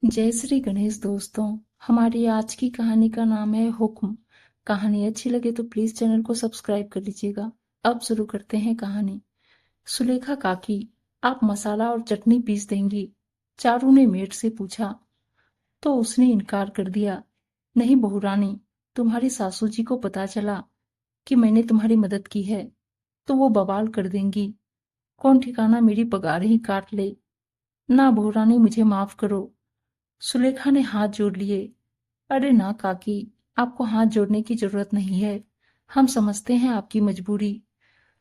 जय श्री गणेश दोस्तों। हमारी आज की कहानी का नाम है हुक्म। कहानी अच्छी लगे तो प्लीज चैनल को सब्सक्राइब कर लीजिएगा। अब शुरू करते हैं कहानी। सुलेखा काकी, आप मसाला और चटनी पीस देंगी? चारू ने मेट से पूछा तो उसने इनकार कर दिया। नहीं बहू रानी, तुम्हारी सासू जी को पता चला कि मैंने तुम्हारी मदद की है तो वो बवाल कर देंगी। कौन ठिकाना मेरी पगार ही काट ले। ना बहू रानी, मुझे माफ करो। सुलेखा ने हाथ जोड़ लिए। अरे ना काकी, आपको हाथ जोड़ने की जरूरत नहीं है। हम समझते हैं आपकी मजबूरी।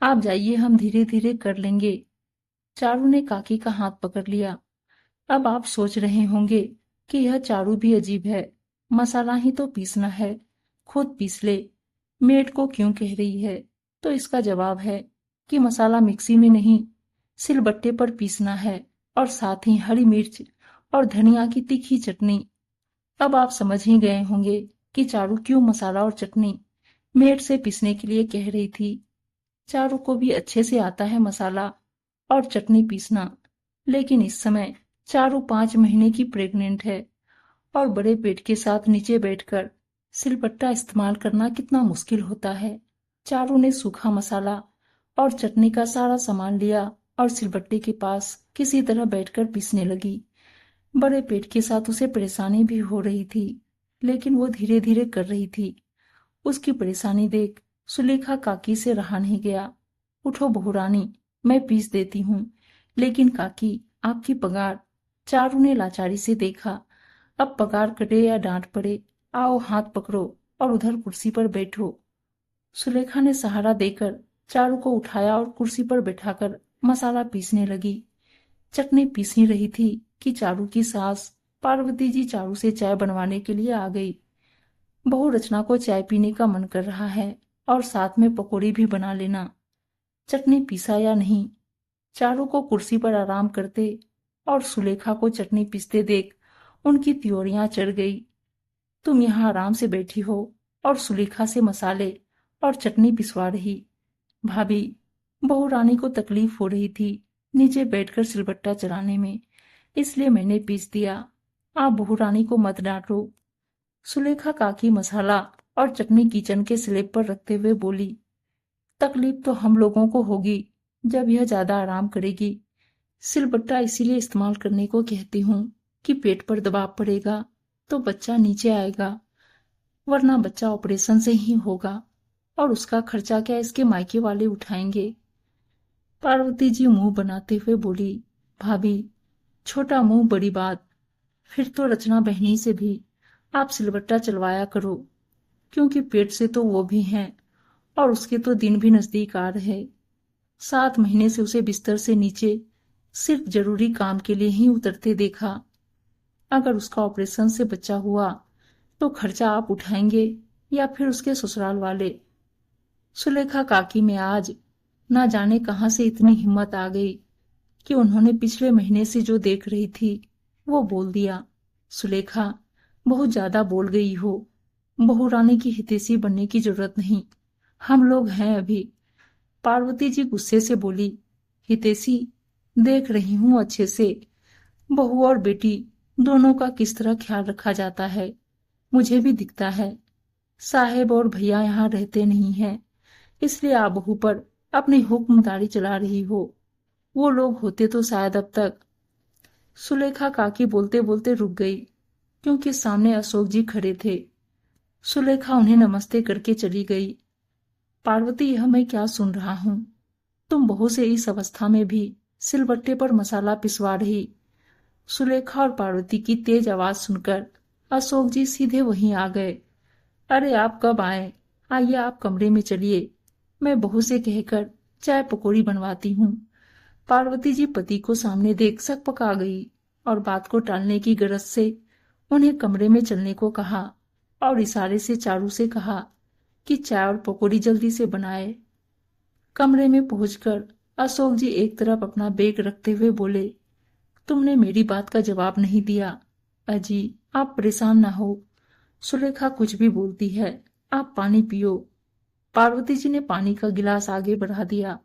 आप जाइए, हम धीरे धीरे कर लेंगे। चारू ने काकी का हाथ पकड़ लिया। अब आप सोच रहे होंगे कि यह चारू भी अजीब है, मसाला ही तो पीसना है, खुद पीस ले, मेड को क्यों कह रही है। तो इसका जवाब है कि मसाला मिक्सी में नहीं, सिलबट्टे पर पीसना है, और साथ ही हरी मिर्च और धनिया की तीखी चटनी। अब आप समझ ही गए होंगे कि चारू क्यों मसाला और चटनी मेड से पीसने के लिए कह रही थी। चारू को भी अच्छे से आता है मसाला और चटनी पीसना, लेकिन इस समय चारू 5 महीने की प्रेग्नेंट है और बड़े पेट के साथ नीचे बैठकर सिलबट्टा इस्तेमाल करना कितना मुश्किल होता है। चारू ने सूखा मसाला और चटनी का सारा सामान लिया और सिलबट्टे के पास किसी तरह बैठकर पीसने लगी। बड़े पेट के साथ उसे परेशानी भी हो रही थी, लेकिन वो धीरे धीरे कर रही थी। उसकी परेशानी देख सुलेखा काकी से रहा नहीं गया। उठो बहू रानी, मैं पीस देती हूँ। लेकिन काकी, आपकी पगार। चारू ने लाचारी से देखा। अब पगार कटे या डांट पड़े, आओ हाथ पकड़ो और उधर कुर्सी पर बैठो। सुलेखा ने सहारा देकर चारू को उठाया और कुर्सी पर बैठाकर मसाला पीसने लगी। चटनी पीस ही रही थी कि चारू की सास पार्वती जी चारू से चाय बनवाने के लिए आ गई। बहू रचना को चाय पीने का मन कर रहा है और साथ में पकौड़ी भी बना लेना। चटनी पीसा या नहीं, चारू को कुर्सी पर आराम करते और सुलेखा को चटनी पीसते देख उनकी त्योरियां चढ़ गई। तुम यहाँ आराम से बैठी हो और सुलेखा से मसाले और चटनी पिसवा रही। भाभी, बहू रानी को तकलीफ हो रही थी नीचे बैठकर सिलबट्टा चलाने में, इसलिए मैंने पीस दिया। आप बहू रानी को मत डांटो। सुलेखा काकी मसाला और चटनी किचन के स्लेब पर रखते हुए बोली, तकलीफ तो हम लोगों को होगी जब यह ज्यादा आराम करेगी। सिलबट्टा इसीलिए इस्तेमाल करने को कहती हूँ कि पेट पर दबाव पड़ेगा तो बच्चा नीचे आएगा, वरना बच्चा ऑपरेशन से ही होगा और उसका खर्चा क्या इसके मायके वाले उठाएंगे। पार्वती जी मुंह बनाते हुए बोली, भाभी, छोटा मुंह बड़ी बात। फिर तो रचना बहनी से भी आप सिलबट्टा चलवाया करो, क्योंकि पेट से तो वो भी हैं और उसके तो दिन भी नजदीक आ रहे। 7 महीने से उसे बिस्तर से नीचे सिर्फ जरूरी काम के लिए ही उतरते देखा। अगर उसका ऑपरेशन से बच्चा हुआ तो खर्चा आप उठाएंगे या फिर उसके ससुराल वाले। सुलेखा काकी में आज ना जाने कहां से इतनी हिम्मत आ गई कि उन्होंने पिछले महीने से जो देख रही थी वो बोल दिया। सुलेखा, बहुत ज्यादा बोल गई हो। बहू रानी की हितैषी बनने की जरूरत नहीं, हम लोग हैं अभी। पार्वती जी गुस्से से बोली, हितैषी? देख रही हूं अच्छे से, बहू और बेटी दोनों का किस तरह ख्याल रखा जाता है, मुझे भी दिखता है। साहेब और भैया यहाँ रहते नहीं हैं, इसलिए आप बहू पर अपनी हुक्मदारी चला रही हो। वो लोग होते तो शायद अब तक। सुलेखा काकी बोलते बोलते रुक गई, क्योंकि सामने अशोक जी खड़े थे। सुलेखा उन्हें नमस्ते करके चली गई। पार्वती, यह मैं क्या सुन रहा हूँ? तुम बहू से इस अवस्था में भी सिलबट्टे पर मसाला पिसवा रही। सुलेखा और पार्वती की तेज आवाज सुनकर अशोक जी सीधे वहीं आ गए। अरे आप कब आए? आइए आप कमरे में चलिए, मैं बहू से कहकर चाय पकौड़ी बनवाती हूँ। पार्वती जी पति को सामने देख सकपका गई और बात को टालने की गरज से उन्हें कमरे में चलने को कहा और इशारे से चारू से कहा कि चाय और पकौड़ी जल्दी से बनाए। कमरे में पहुंचकर अशोक जी एक तरफ अपना बैग रखते हुए बोले, तुमने मेरी बात का जवाब नहीं दिया। अजी, आप परेशान ना हो, सुलेखा कुछ भी बोलती है, आप पानी पियो। पार्वती जी ने पानी का गिलास आगे बढ़ा दिया।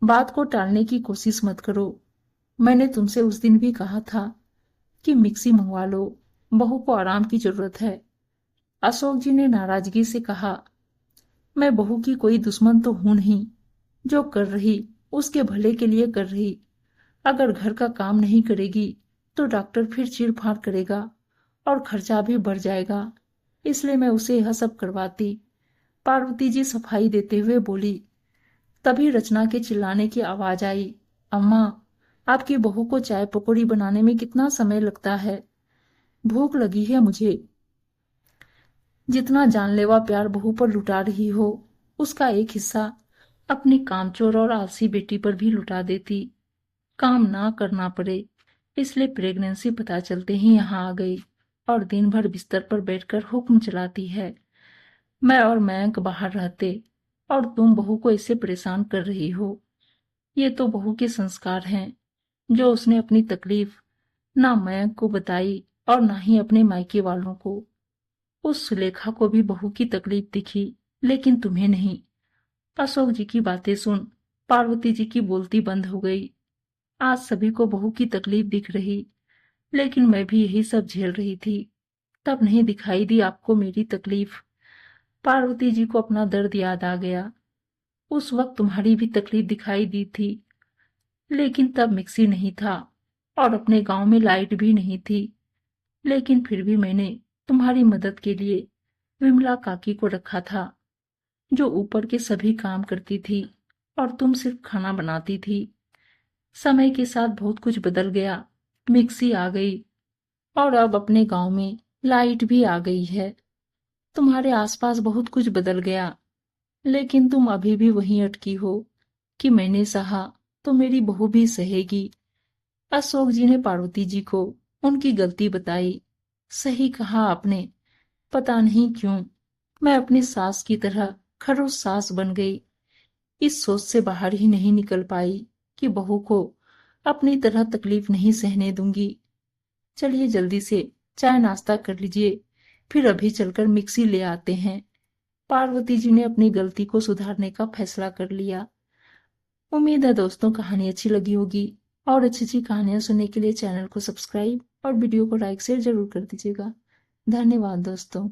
बात को टालने की कोशिश मत करो, मैंने तुमसे उस दिन भी कहा था कि मिक्सी मंगवा लो, बहू को आराम की जरूरत है। अशोक जी ने नाराजगी से कहा, मैं बहू की कोई दुश्मन तो हूं नहीं। जो कर रही उसके भले के लिए कर रही। अगर घर का काम नहीं करेगी तो डॉक्टर फिर चीड़-फाड़ करेगा और खर्चा भी बढ़ जाएगा। इसलिए मैं उसे यह सब करवाती। पार्वती जी सफाई देते हुए बोली। तभी रचना के चिल्लाने की आवाज आई, अम्मा, आपकी बहू को चाय पकौड़ी बनाने में कितना समय लगता है? भूख लगी है मुझे। जितना जानलेवा प्यार बहू पर लुटा रही हो, उसका एक हिस्सा अपनी कामचोर और आलसी बेटी पर भी लुटा देती। काम ना करना पड़े, इसलिए प्रेगनेंसी पता चलते ही यहाँ आ गई और दिन भर बिस्तर पर बैठकर हुक्म चलाती है। मैं और मयंक बाहर रहते और तुम बहू को इससे परेशान कर रही हो। ये तो बहू के संस्कार हैं, जो उसने अपनी तकलीफ ना मयंक को बताई और ना ही अपने मायके वालों को। उस सुलेखा को भी बहू की तकलीफ दिखी, लेकिन तुम्हें नहीं। अशोक जी की बातें सुन पार्वती जी की बोलती बंद हो गई। आज सभी को बहू की तकलीफ दिख रही, लेकिन मैं भी यही सब झेल रही थी। तब नहीं दिखाई दी आपको मेरी तकलीफ। पार्वती जी को अपना दर्द याद आ गया। उस वक्त तुम्हारी भी तकलीफ दिखाई दी थी, लेकिन तब मिक्सी नहीं था और अपने गांव में लाइट भी नहीं थी। लेकिन फिर भी मैंने तुम्हारी मदद के लिए विमला काकी को रखा था, जो ऊपर के सभी काम करती थी और तुम सिर्फ खाना बनाती थी। समय के साथ बहुत कुछ बदल गया। मिक्सी आ गई और अब अपने गांव में लाइट भी आ गई है। तुम्हारे आसपास बहुत कुछ बदल गया, लेकिन तुम अभी भी वहीं अटकी हो कि मैंने सहा तो मेरी बहू भी सहेगी। अशोक जी ने पार्वती जी को उनकी गलती बताई। सही कहा आपने। पता नहीं क्यों मैं अपनी सास की तरह खड़ूस सास बन गई। इस सोच से बाहर ही नहीं निकल पाई कि बहू को अपनी तरह तकलीफ नहीं सहने दूंगी। चलिए जल्दी से चाय नाश्ता कर लीजिए, फिर अभी चलकर मिक्सी ले आते हैं। पार्वती जी ने अपनी गलती को सुधारने का फैसला कर लिया। उम्मीद है दोस्तों कहानी अच्छी लगी होगी, और अच्छी अच्छी कहानियां सुनने के लिए चैनल को सब्सक्राइब और वीडियो को लाइक शेयर जरूर कर दीजिएगा। धन्यवाद दोस्तों।